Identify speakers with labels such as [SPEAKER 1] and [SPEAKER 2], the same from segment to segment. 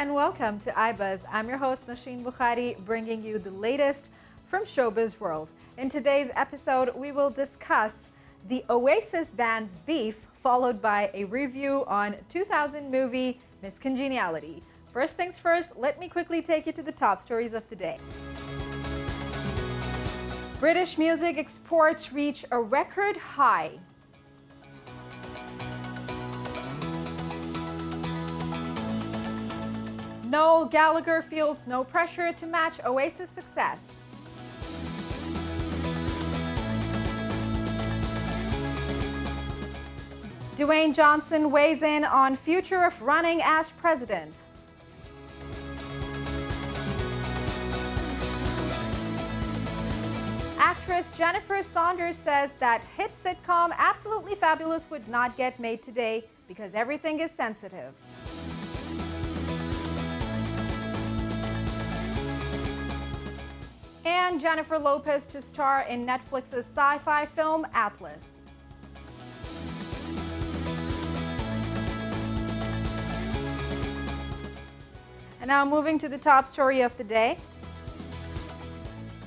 [SPEAKER 1] and welcome to iBuzz. I'm your host, Nosheen Bukhari, bringing you the latest from Showbiz world. In today's episode, we will discuss the Oasis band's beef, followed by a review on 2000 movie Miss Congeniality. First things first, let me quickly take you to the top stories of the day. British music exports reach a record high. Noel Gallagher feels no pressure to match Oasis' success. Dwayne Johnson weighs in on future of running as president. Actress Jennifer Saunders says that hit sitcom Absolutely Fabulous would not get made today because everything is sensitive. And Jennifer Lopez to star in Netflix's sci-fi film Atlas. And now moving to the top story of the day.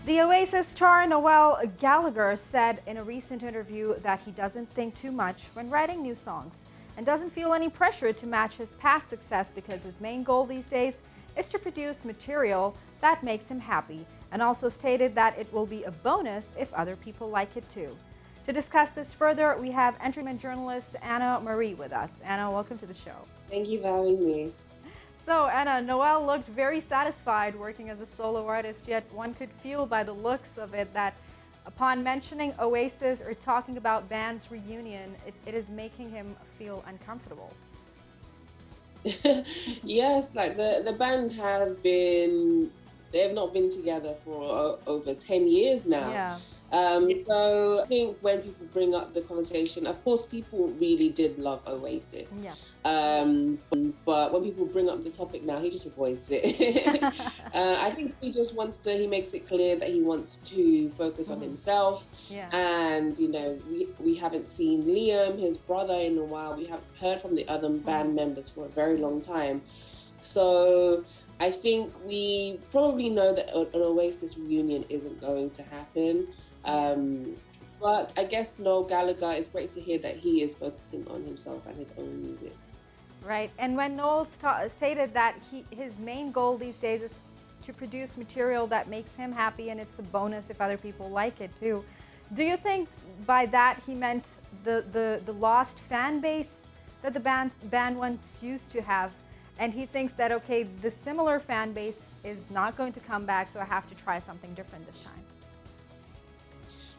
[SPEAKER 1] The Oasis star Noel Gallagher said in a recent interview that he doesn't think too much when writing new songs and doesn't feel any pressure to match his past success because his main goal these days is to produce material that makes him happy, and also stated that it will be a bonus if other people like it too. To discuss this further, we have entertainment journalist Anna Marie with us. Anna, welcome to the show.
[SPEAKER 2] Thank you for having me.
[SPEAKER 1] So Anna, Noel looked very satisfied working as a solo artist, yet one could feel by the looks of it that upon mentioning Oasis or talking about band's reunion, it is making him feel uncomfortable.
[SPEAKER 2] Yes, like the band they have not been together for over 10 years now.
[SPEAKER 1] Yeah.
[SPEAKER 2] So I think when people bring up the conversation, of course, people really did love Oasis.
[SPEAKER 1] Yeah.
[SPEAKER 2] But when people bring up the topic now, he just avoids it. I think he makes it clear that he wants to focus on himself.
[SPEAKER 1] Yeah.
[SPEAKER 2] And, we haven't seen Liam, his brother, in a while. We haven't heard from the other band members for a very long time. So I think we probably know that an Oasis reunion isn't going to happen. But I guess Noel Gallagher, it's great to hear that he is focusing on himself and his own music.
[SPEAKER 1] Right. And when Noel stated that his main goal these days is to produce material that makes him happy and it's a bonus if other people like it too. Do you think by that he meant the lost fan base that the band once used to have? And he thinks that, okay, the similar fan base is not going to come back, so I have to try something different this time.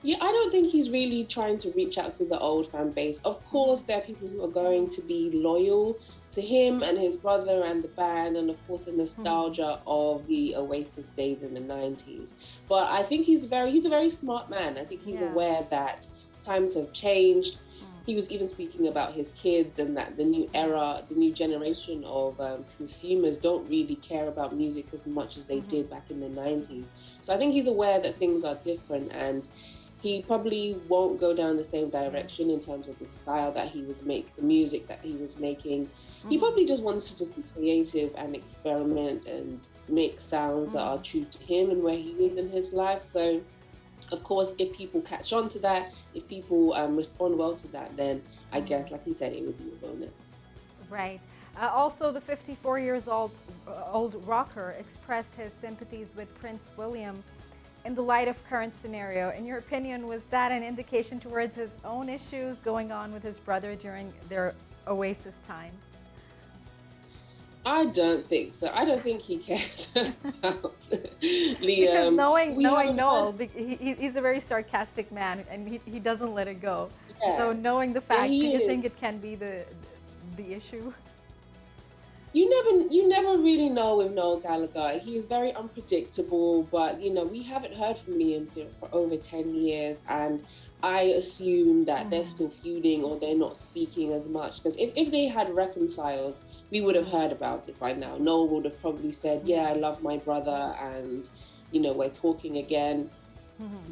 [SPEAKER 2] Yeah, I don't think he's really trying to reach out to the old fan base. Of course, there are people who are going to be loyal to him and his brother and the band, and of course the nostalgia of the Oasis days in the 90s. But I think he's a very smart man. I think he's aware that times have changed. He was even speaking about his kids and that the new era, the new generation of consumers don't really care about music as much as they did back in the 90s. So I think he's aware that things are different, and he probably won't go down the same direction in terms of the style that he was the music that he was making. He probably just wants to just be creative and experiment and make sounds that are true to him and where he is in his life. So of course, if people catch on to that, if people respond well to that, then I guess, like he said, it would be a bonus.
[SPEAKER 1] Right. Also, the 54 years old rocker expressed his sympathies with Prince William in the light of current scenario. In your opinion, was that an indication towards his own issues going on with his brother during their Oasis time?
[SPEAKER 2] I don't think so. I don't think he cares about Liam.
[SPEAKER 1] Because knowing Noel, he's a very sarcastic man, and he doesn't let it go. Yeah. So knowing the fact, do you think it can be the issue?
[SPEAKER 2] You never really know with Noel Gallagher. He is very unpredictable, but we haven't heard from Liam for over 10 years, and I assume that they're still feuding or they're not speaking as much, because if they had reconciled, we would have heard about it by now. Noel would have probably said, yeah, I love my brother and, we're talking again.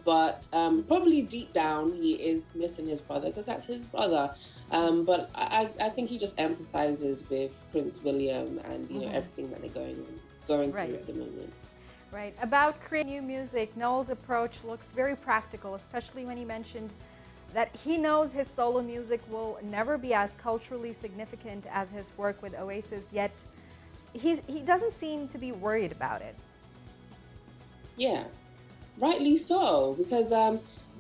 [SPEAKER 2] But probably deep down, he is missing his brother because that's his brother. But I think he just empathizes with Prince William and everything that they're going
[SPEAKER 1] Right.
[SPEAKER 2] through at the moment.
[SPEAKER 1] Right. About creating new music, Noel's approach looks very practical, especially when he mentioned that he knows his solo music will never be as culturally significant as his work with Oasis, yet he doesn't seem to be worried about it.
[SPEAKER 2] Yeah, rightly so, because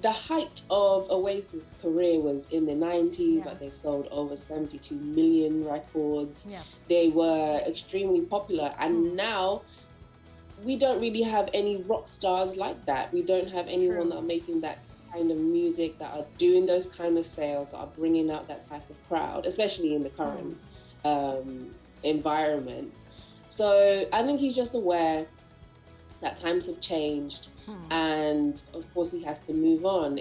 [SPEAKER 2] the height of Oasis' career was in the 90s.
[SPEAKER 1] Yeah.
[SPEAKER 2] Like they've sold over 72 million records.
[SPEAKER 1] Yeah.
[SPEAKER 2] They were extremely popular, and now we don't really have any rock stars like that. We don't have anyone
[SPEAKER 1] True.
[SPEAKER 2] that are making that kind of music, that are doing those kind of sales, that are bringing out that type of crowd, especially in the current environment. So I think he's just aware that times have changed, and of course he has to move on.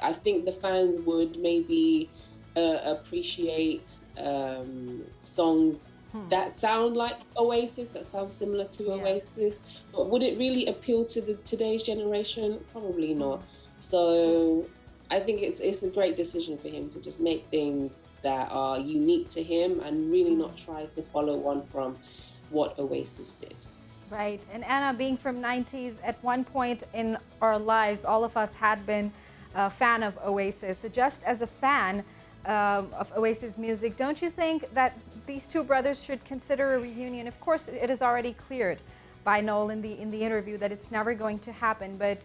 [SPEAKER 2] I think the fans would maybe appreciate songs that sound like Oasis, that sound similar to Oasis, but would it really appeal to today's generation? Probably not. So I think it's a great decision for him to just make things that are unique to him and really not try to follow on from what Oasis did.
[SPEAKER 1] Right. And Anna, being from 90s, at one point in our lives, all of us had been a fan of Oasis. So just as a fan of Oasis music, don't you think that these two brothers should consider a reunion? Of course, it is already cleared by Noel in the interview that it's never going to happen. But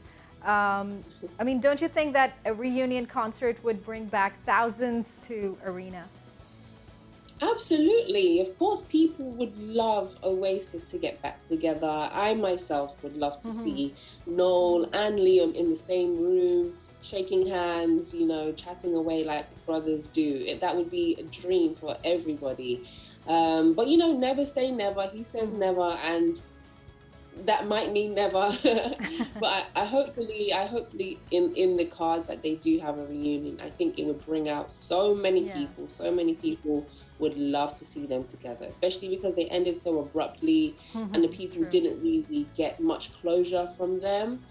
[SPEAKER 1] I mean, don't you think that a reunion concert would bring back thousands to Arena?
[SPEAKER 2] Absolutely. Of course, people would love Oasis to get back together. I myself would love to see Noel and Liam in the same room, shaking hands, chatting away like brothers do. That would be a dream for everybody. But, never say never. He says never, and that might mean never. But I hopefully in the cards that they do have a reunion, I think it would bring out so many people. So many people would love to see them together, especially because they ended so abruptly and the people didn't really get much closure from them.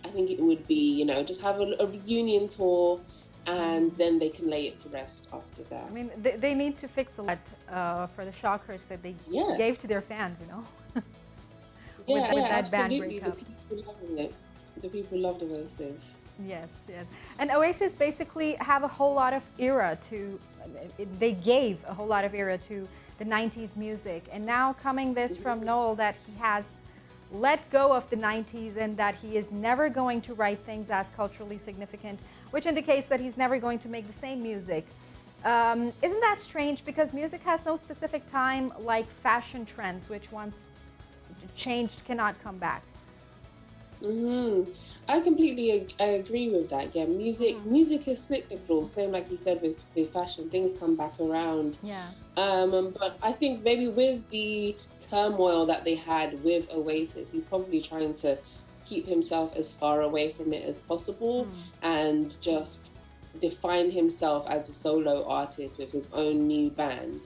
[SPEAKER 2] I think it would be, just have a reunion tour, and then they can lay it to rest after that.
[SPEAKER 1] I mean, they need to fix a lot for the shockers that they gave to their fans, with that band breakup.
[SPEAKER 2] The people loving it. The people loved Oasis.
[SPEAKER 1] Yes. And Oasis basically have a whole lot of era they gave a whole lot of era to the 90s music. And now coming this from Noel that he has let go of the 90s and that he is never going to write things as culturally significant, which indicates that he's never going to make the same music. Isn't that strange? Because music has no specific time, like fashion trends, which once changed cannot come back.
[SPEAKER 2] I completely agree with that. Yeah, music is cyclical. Same like you said with fashion, things come back around.
[SPEAKER 1] Yeah.
[SPEAKER 2] But I think maybe with the turmoil that they had with Oasis, he's probably trying to keep himself as far away from it as possible and just define himself as a solo artist with his own new band.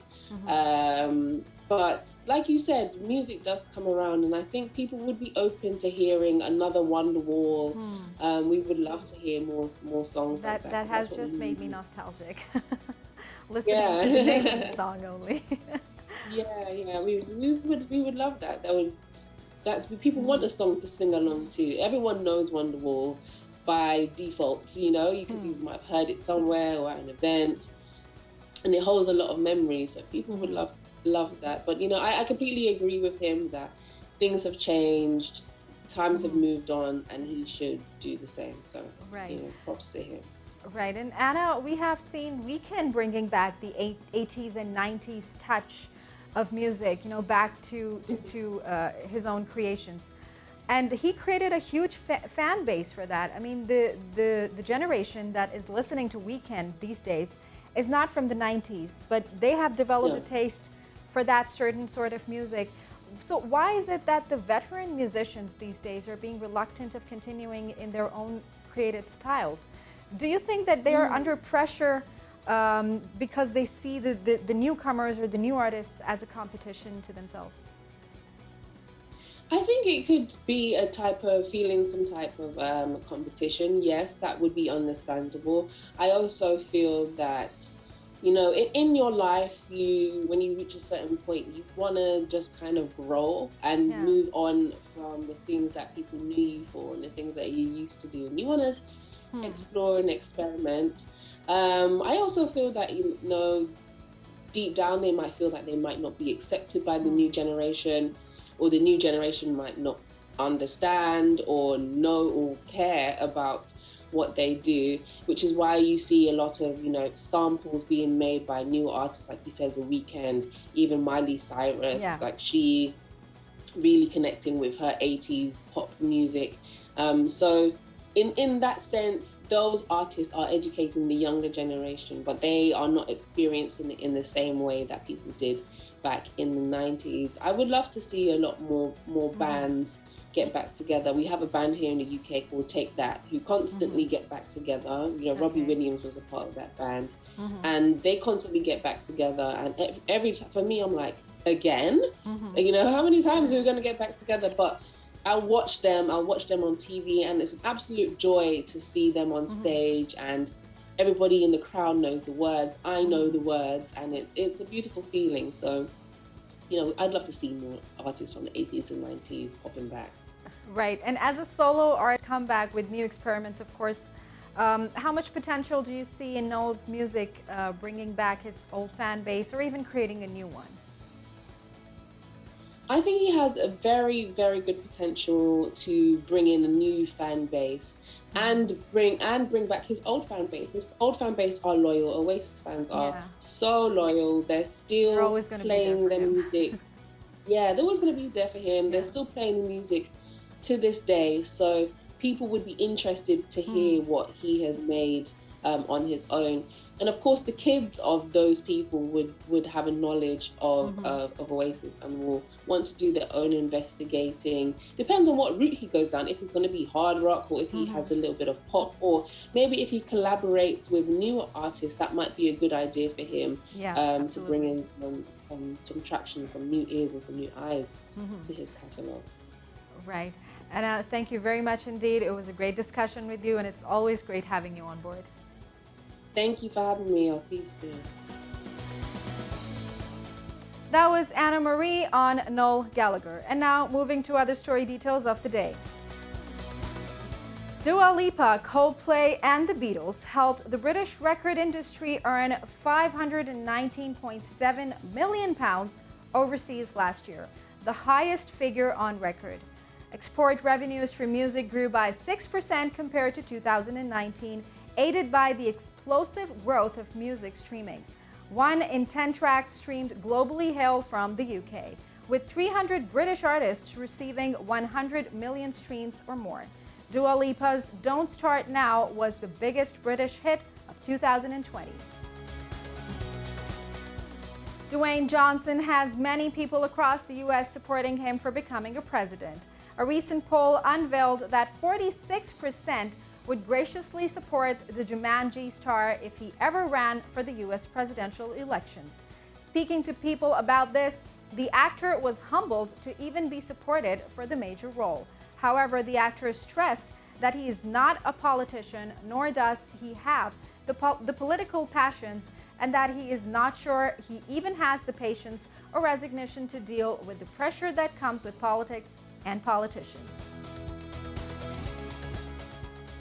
[SPEAKER 2] But like you said, music does come around, and I think people would be open to hearing another Wonderwall. We would love to hear more songs like that.
[SPEAKER 1] That has just made me nostalgic. Listening to the name of the song only.
[SPEAKER 2] We would love that. People want a song to sing along to. Everyone knows Wonderwall by default, you might have heard it somewhere or at an event, and it holds a lot of memories, so people would love that. But I completely agree with him that things have changed, times have moved on, and he should do the same. So props to him.
[SPEAKER 1] Right. And Anna, we have seen Weeknd bringing back the 80s and 90s touch of music, back to his own creations. And he created a huge fan base for that. I mean, the generation that is listening to Weeknd these days is not from the 90s, but they have developed a taste for that certain sort of music. So why is it that the veteran musicians these days are being reluctant of continuing in their own created styles? Do you think that they are under pressure because they see the newcomers or the new artists as a competition to themselves?
[SPEAKER 2] I think it could be a type of feeling, some type of competition. Yes, that would be understandable. I also feel that, in your life, when you reach a certain point, you want to just kind of grow and
[SPEAKER 1] Yeah.
[SPEAKER 2] move on from the things that people knew you for and the things that you used to do. And you want to explore and experiment. I also feel that, deep down they might feel that they might not be accepted by the new generation, or the new generation might not understand or know or care about what they do, which is why you see a lot of samples being made by new artists, like you said, The Weeknd, even Miley Cyrus.
[SPEAKER 1] Yeah.
[SPEAKER 2] Like, she really connecting with her 80s pop music. So in that sense, those artists are educating the younger generation, but they are not experiencing it in the same way that people did back in the 90s. I would love to see a lot more bands get back together. We have a band here in the UK called Take That, who constantly get back together. Robbie Williams was a part of that band, and they constantly get back together. And every time, for me, I'm like, again, how many times are we going to get back together? But I'll watch them on TV, and it's an absolute joy to see them on stage, and everybody in the crowd knows the words. I know the words, and it's a beautiful feeling. So, I'd love to see more artists from the 80s and 90s popping back.
[SPEAKER 1] Right. And as a solo artist comeback with new experiments, of course, how much potential do you see in Noel's music bringing back his old fan base, or even creating a new one?
[SPEAKER 2] I think he has a very, very good potential to bring in a new fan base and bring back his old fan base. His old fan base are loyal. Oasis fans are so loyal. They're still playing their music. Yeah, they're always going to be there for him. They're still playing the music to this day. So people would be interested to hear what he has made on his own. And of course, the kids of those people would have a knowledge of Oasis and will want to do their own investigating. Depends on what route he goes down, if he's going to be hard rock, or if he has a little bit of pop, or maybe if he collaborates with newer artists, that might be a good idea for him to bring in some traction, some new ears and some new eyes to his catalogue.
[SPEAKER 1] Right. And thank you very much indeed. It was a great discussion with you, and it's always great having you on board.
[SPEAKER 2] Thank you for having me. I'll see you soon.
[SPEAKER 1] That was Anna Marie on Noel Gallagher. And now moving to other story details of the day. Dua Lipa, Coldplay and the Beatles helped the British record industry earn £519.7 million overseas last year, the highest figure on record. Export revenues for music grew by 6% compared to 2019, aided by the explosive growth of music streaming. 1 in 10 tracks streamed globally hail from the UK, with 300 British artists receiving 100 million streams or more. Dua Lipa's Don't Start Now was the biggest British hit of 2020. Dwayne Johnson has many people across the U.S. supporting him for becoming a president. A recent poll unveiled that 46% would graciously support the Jumanji star if he ever ran for the U.S. presidential elections. Speaking to People about this, the actor was humbled to even be supported for the major role. However, the actor stressed that he is not a politician, nor does he have the political passions, and that he is not sure he even has the patience or resignation to deal with the pressure that comes with politics and politicians.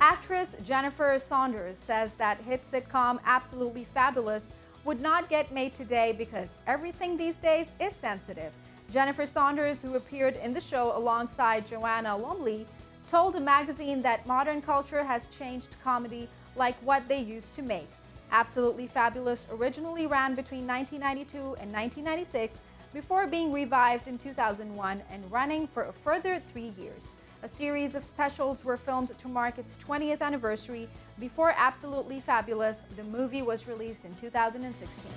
[SPEAKER 1] Actress Jennifer Saunders says that hit sitcom Absolutely Fabulous would not get made today because everything these days is sensitive. Jennifer Saunders, who appeared in the show alongside Joanna Lumley, told a magazine that modern culture has changed comedy like what they used to make. Absolutely Fabulous originally ran between 1992 and 1996 before being revived in 2001 and running for a further 3 years. A series of specials were filmed to mark its 20th anniversary before Absolutely Fabulous, the movie, was released in 2016.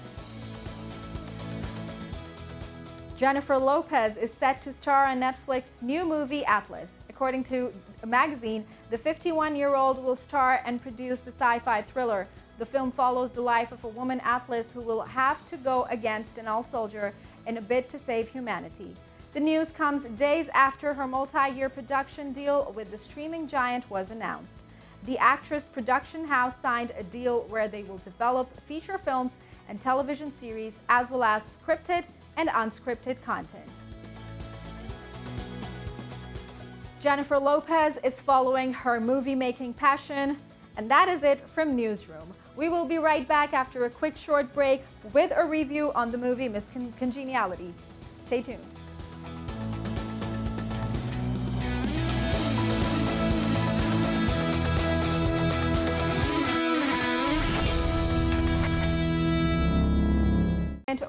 [SPEAKER 1] Jennifer Lopez is set to star in Netflix's new movie Atlas. According to a magazine, the 51-year-old will star and produce the sci-fi thriller. The film follows the life of a woman, Atlas, who will have to go against an old soldier in a bid to save humanity. The news comes days after her multi-year production deal with the streaming giant was announced. The actress' production house signed a deal where they will develop feature films and television series, as well as scripted and unscripted content. Jennifer Lopez is following her movie-making passion, and that is it from Newsroom. We will be right back after a quick short break with a review on the movie Miss Congeniality. Stay tuned.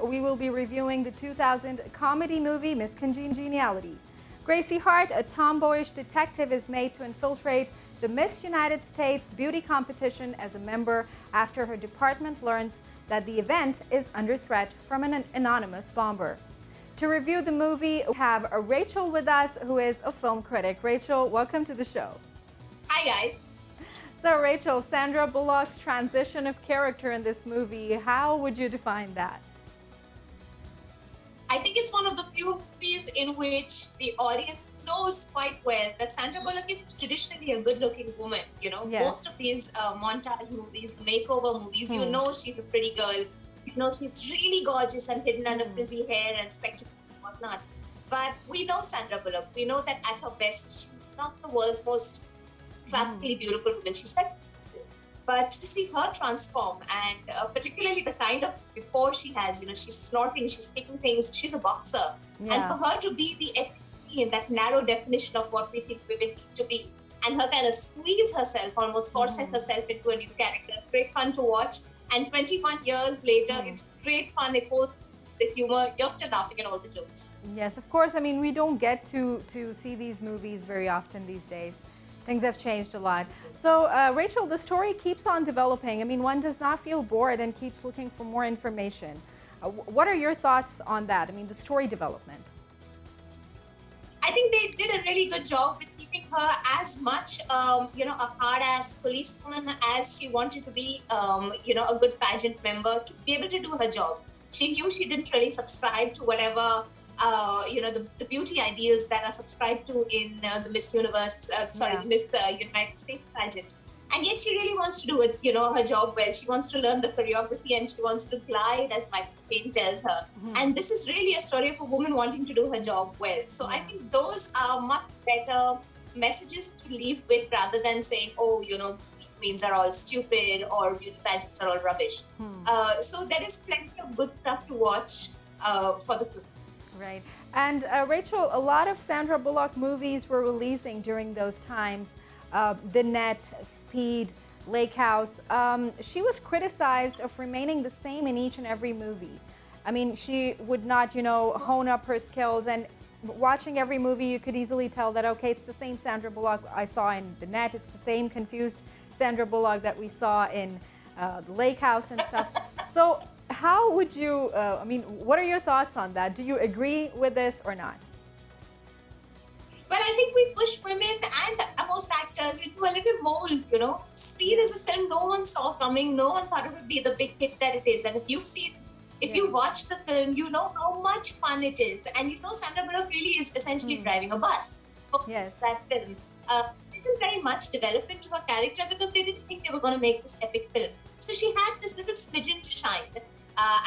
[SPEAKER 1] We will be reviewing the 2000 comedy movie Miss Congeniality. Gracie Hart, a tomboyish detective, is made to infiltrate the Miss United States beauty competition as a member after her department learns that the event is under threat from an anonymous bomber. To review the movie, we have Rachel with us, who is a film critic. Rachel, welcome to the show.
[SPEAKER 3] Hi, guys.
[SPEAKER 1] So, Rachel, Sandra Bullock's transition of character in this movie, how would you define that?
[SPEAKER 3] I think it's one of the few movies in which the audience knows quite well that Sandra Bullock is traditionally a good-looking woman. You know,
[SPEAKER 1] Yes.
[SPEAKER 3] Most of these montage movies, the makeover movies, you know she's a pretty girl. You know she's really gorgeous and hidden under frizzy hair and spectacles and whatnot. But we know Sandra Bullock. We know that at her best, she's not the world's most classically beautiful woman. She's like, but to see her transform, and particularly the kind of before she has, you know, she's snorting, she's taking things, she's a boxer.
[SPEAKER 1] Yeah.
[SPEAKER 3] And for her to be the epitome in that narrow definition of what we think women need to be, and her kind of squeeze herself, almost corset herself into a new character, great fun to watch. And 21 years later, it's great fun. It holds the humor. You're still laughing at all the jokes.
[SPEAKER 1] Yes, of course. I mean, we don't get to see these movies very often these days. Things have changed a lot. So, Rachel, the story keeps on developing. I mean, one does not feel bored and keeps looking for more information. What are your thoughts on that? I mean, the story development.
[SPEAKER 3] I think they did a really good job with keeping her as much, you know, a hard-ass policewoman as she wanted to be, you know, a good pageant member to be able to do her job. She knew she didn't really subscribe to whatever, you know, the beauty ideals that are subscribed to in the Miss Universe, Miss United States pageant. And yet she really wants to do it, you know, her job well. She wants to learn the choreography and she wants to glide, as Michael Caine tells her. And this is really a story of a woman wanting to do her job well. So I think those are much better messages to leave with rather than saying, oh, you know, queens are all stupid or beauty pageants are all rubbish. So there is plenty of good stuff to watch for the film.
[SPEAKER 1] Right. And Rachel, a lot of Sandra Bullock movies were releasing during those times. The Net, Speed, Lake House. She was criticized of remaining the same in each and every movie. I mean, she would not, you know, hone up her skills. And watching every movie, you could easily tell that, okay, it's the same Sandra Bullock I saw in The Net. It's the same confused Sandra Bullock that we saw in the Lake House and stuff. So how would you, I mean, what are your thoughts on that? Do you agree with this or not?
[SPEAKER 3] Well, I think we push women and most actors into a little mold, you know. Speed is a film no one saw coming. No one thought it would be the big hit that it is. And if you've seen, if you watch the film, you know how much fun it is. And you know Sandra Bullock really is essentially driving a bus for that film. There isn't very much development to her character because they didn't think they were going to make this epic film. So she had this little smidgen to shine,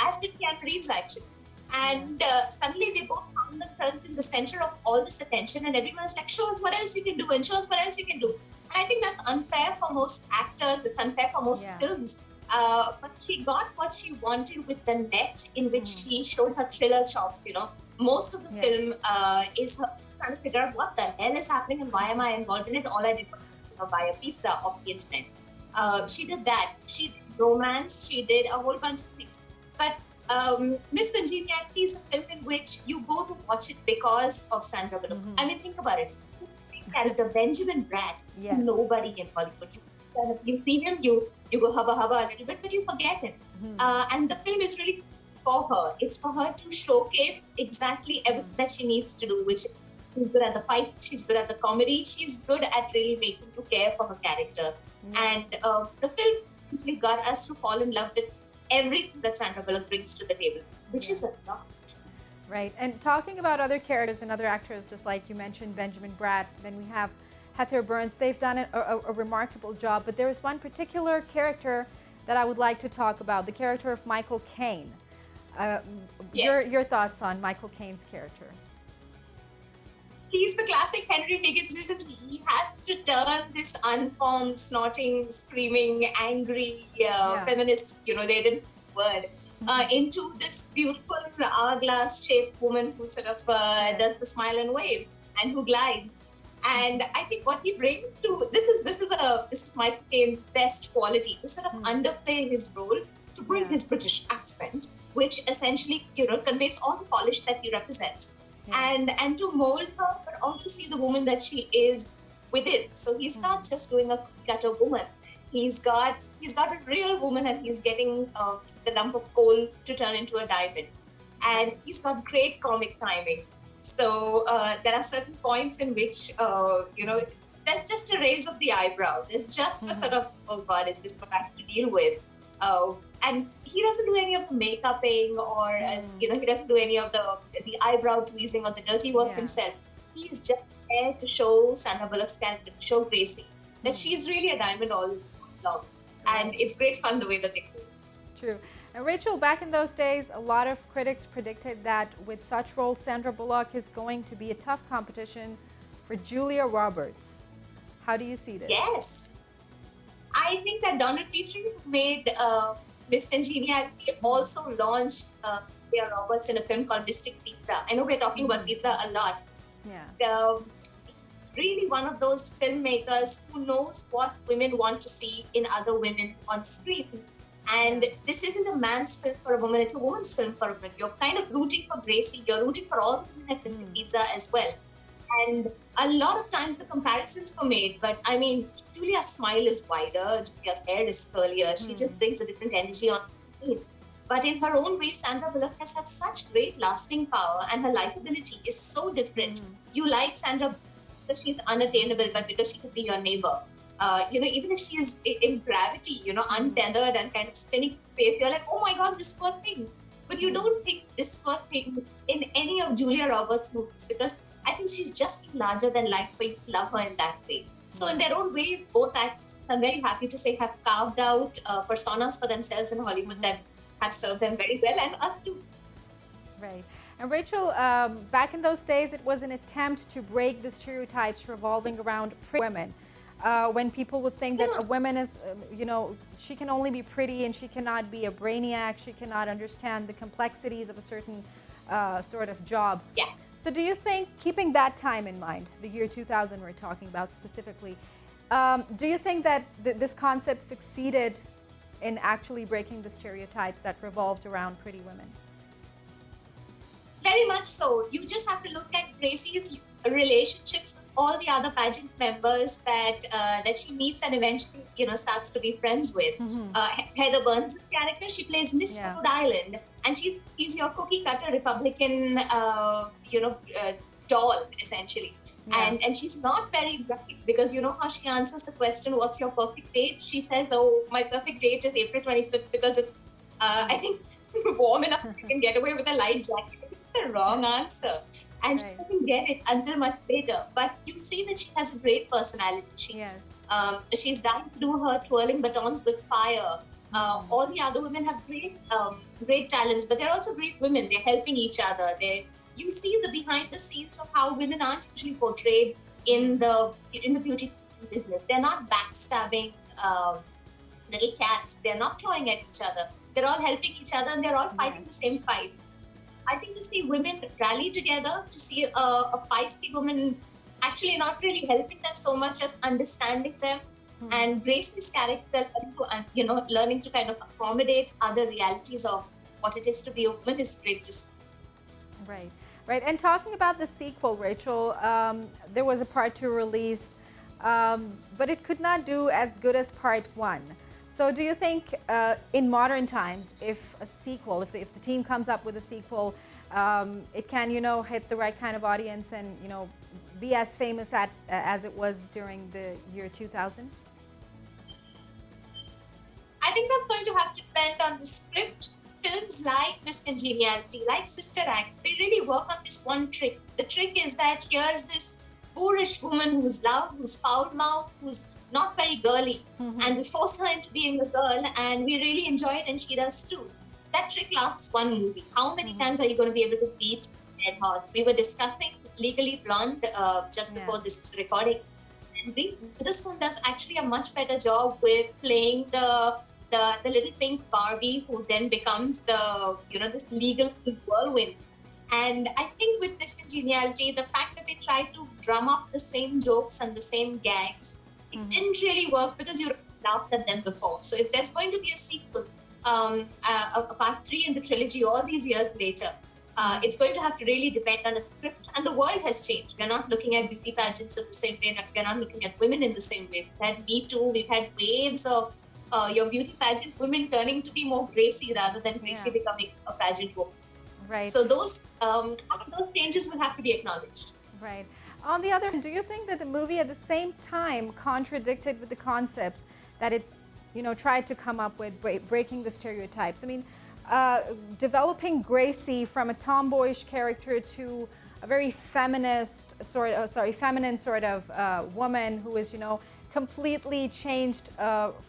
[SPEAKER 3] as did Keanu Reeves actually. And suddenly they both found themselves in the center of all this attention and everyone's like, show us what else you can do and show us what else you can do. And I think that's unfair for most actors, it's unfair for most films. But she got what she wanted with The Net, in which she showed her thriller chops, you know. Most of the film is her trying to figure out what the hell is happening and why am I involved in it. All I did was buy a pizza off the internet. She did that. She did romance, she did a whole bunch of things. But Miss Congeniality is a film in which you go to watch it because of Sandra Bullock. I mean, think about it. Character Benjamin Bratt, nobody in Hollywood. You see him, you go hubba a little bit, but you forget him. And the film is really for her. It's for her to showcase exactly everything that she needs to do, which she's good at the fight, she's good at the comedy, she's good at really making you care for her character. And the film really got us to fall in love with everything that Sandra Bullock brings to the table, which is a lot.
[SPEAKER 1] Right. And talking about other characters and other actors, just like you mentioned, Benjamin Bratt, then we have Heather Burns. They've done a remarkable job. But there is one particular character that I would like to talk about, the character of Michael Caine.
[SPEAKER 3] Yes.
[SPEAKER 1] Your thoughts on Michael Caine's character?
[SPEAKER 3] He's the classic Henry Higgins, isn't he? He has to turn this unformed, snorting, screaming, angry feminist, they didn't word, into this beautiful hourglass-shaped woman who sort of does the smile and wave and who glides. And I think what he brings to this is Michael Caine's best quality, to sort of underplay his role, to bring his British accent, which essentially conveys all the polish that he represents. And to mold her, but also see the woman that she is within. So he's not just doing a gutter woman. He's got a real woman, and he's getting the lump of coal to turn into a diamond. And he's got great comic timing. So there are certain points in which there's just a raise of the eyebrow. There's just a sort of, oh God, is this what I have to deal with? And he doesn't do any of the make-upping or, he doesn't do any of the eyebrow tweezing or the dirty work himself. He's just there to show Sandra Bullock's character, to show Gracie, that she's really a diamond all along. And it's great fun the way that they do.
[SPEAKER 1] True. And Rachel, back in those days, a lot of critics predicted that with such roles, Sandra Bullock is going to be a tough competition for Julia Roberts. How do you see this?
[SPEAKER 3] Yes. I think that Donald Petrie, who made Miss Congeniality, also launched Julia Roberts in a film called Mystic Pizza. I know we're talking about pizza a lot.
[SPEAKER 1] Yeah.
[SPEAKER 3] Really one of those filmmakers who knows what women want to see in other women on screen. And this isn't a man's film for a woman, it's a woman's film for a woman. You're kind of rooting for Gracie, you're rooting for all the women at Mystic Pizza as well. And a lot of times the comparisons were made, but I mean, Julia's smile is wider, Julia's hair is curlier, she just brings a different energy on screen. But in her own way, Sandra Bullock has had such great lasting power, and her likability is so different. You like Sandra because she's unattainable, but because she could be your neighbor. Even if she is in gravity, untethered and kind of spinning space, you're like, oh my God, this poor thing. But you don't think this poor thing in any of Julia Roberts' movies, because I think she's just larger than life for you to love her in that way. So in their own way, both actors, I'm very happy to say, have carved out personas for themselves in Hollywood that have served them very well, and us too.
[SPEAKER 1] Right. And Rachel, back in those days, it was an attempt to break the stereotypes revolving around pretty women. When people would think that a woman is, she can only be pretty and she cannot be a brainiac, she cannot understand the complexities of a certain sort of job.
[SPEAKER 3] Yeah.
[SPEAKER 1] So do you think, keeping that time in mind, the year 2000 we're talking about specifically, do you think that this concept succeeded in actually breaking the stereotypes that revolved around pretty women?
[SPEAKER 3] Very much so. You just have to look at Gracie's relationships with all the other pageant members that she meets and eventually starts to be friends with. Heather Burns' character, she plays Miss Rhode Island, and she's your cookie cutter Republican doll essentially. And she's not very bright, because you know how she answers the question, what's your perfect date? She says, oh, my perfect date is April 25th because it's I think warm enough you can get away with a light jacket. It's the wrong answer. And she doesn't get it until much later. But you see that she has a great personality. She's dying to do her twirling batons with fire. All the other women have great talents, but they're also great women. They're helping each other. You see the behind the scenes of how women aren't usually portrayed in the beauty business. They're not backstabbing little cats. They're not clawing at each other. They're all helping each other, and they're all fighting the same fight. I think to see women rally together, to see a feisty woman actually not really helping them so much as understanding them, and Gracie's character, learning to kind of accommodate other realities of what it is to be a woman is great to see.
[SPEAKER 1] Right. And talking about the sequel, Rachel, there was a part 2 released, but it could not do as good as part 1. So do you think in modern times, if a sequel, if the team comes up with a sequel, it can, hit the right kind of audience and, be as famous as it was during the year 2000?
[SPEAKER 3] I think that's going to have to depend on the script. Film films like Miss Congeniality, like Sister Act, they really work on this one trick. The trick is that here's this boorish woman who's loud, who's foul-mouthed, who's not very girly, and we force her into being a girl, and we really enjoy it, and she does too. That trick lasts one movie. How many times are you going to be able to beat Dead Horse? We were discussing Legally Blonde just before this recording, and this one does actually a much better job with playing the little pink Barbie who then becomes this legal whirlwind. And I think with Miss Congeniality, the fact that they tried to drum up the same jokes and the same gags, it didn't really work because you laughed at them before. So if there's going to be a sequel, a part 3 in the trilogy all these years later, it's going to have to really depend on a script. And the world has changed. We're not looking at beauty pageants in the same way. We're not looking at women in the same way. We've had Me Too. We've had waves of your beauty pageant women turning to be more Gracie rather than Gracie becoming a pageant woman.
[SPEAKER 1] Right.
[SPEAKER 3] So those changes will have to be acknowledged.
[SPEAKER 1] Right. On the other hand, do you think that the movie at the same time contradicted with the concept that it, tried to come up with breaking the stereotypes? I mean, developing Gracie from a tomboyish character to a very feminine sort of woman who is, completely changed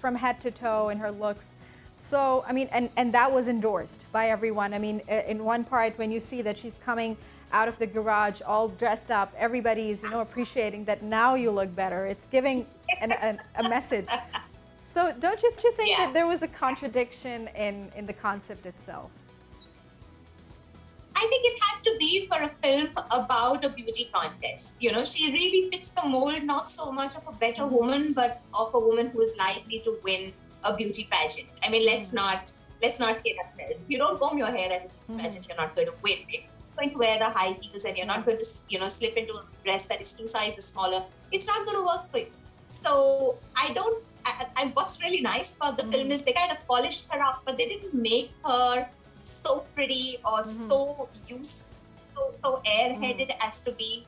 [SPEAKER 1] from head to toe in her looks. So, I mean, and that was endorsed by everyone. I mean, in one part, when you see that she's coming out of the garage all dressed up, everybody's, appreciating that now you look better. It's giving a message. So don't you think that there was a contradiction in the concept itself?
[SPEAKER 3] I think it had to be for a film about a beauty contest. She really fits the mold, not so much of a better woman, but of a woman who is likely to win a beauty pageant. I mean, let's not kid ourselves. If you don't comb your hair at a pageant, you're not going to win. You're going to wear the high heels and you're not going to, slip into a dress that is 2 sizes smaller. It's not going to work for you. So what's really nice about the film is they kind of polished her up, but they didn't make her so pretty or so airheaded as to be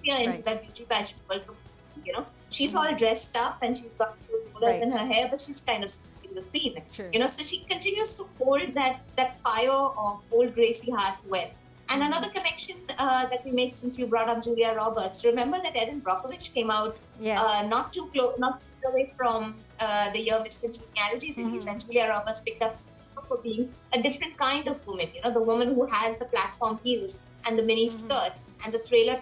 [SPEAKER 3] into that beauty pageant world. She's all dressed up and she's got rollers in her hair, but she's kind of in the scene. So she continues to hold that fire of old Gracie Hart well. And another connection that we make, since you brought up Julia Roberts, remember that Erin Brockovich came out not too away from the year Miss Congeniality release, and Julia Roberts picked up for being a different kind of woman. The woman who has the platform heels and the mini skirt and the trailer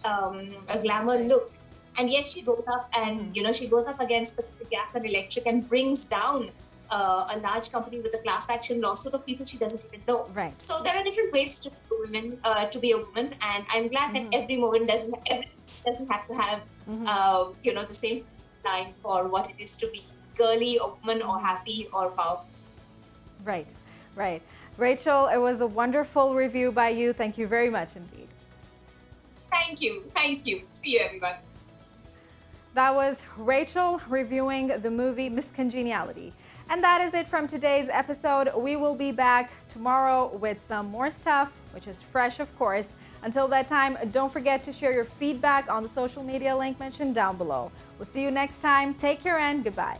[SPEAKER 3] a glamour look. And yet she goes up and, she goes up against the Gap and Electric and brings down a large company with a class action lawsuit of people she doesn't even know.
[SPEAKER 1] Right.
[SPEAKER 3] So there are different ways to be a woman, and I'm glad that every woman doesn't have to have the same line for what it is to be girly or woman or happy or powerful.
[SPEAKER 1] Right. Rachel, it was a wonderful review by you. Thank you very much indeed.
[SPEAKER 3] Thank you. See you, everyone.
[SPEAKER 1] That was Rachel reviewing the movie Miss Congeniality. And that is it from today's episode. We will be back tomorrow with some more stuff, which is fresh, of course. Until that time, don't forget to share your feedback on the social media link mentioned down below. We'll see you next time. Take care and goodbye.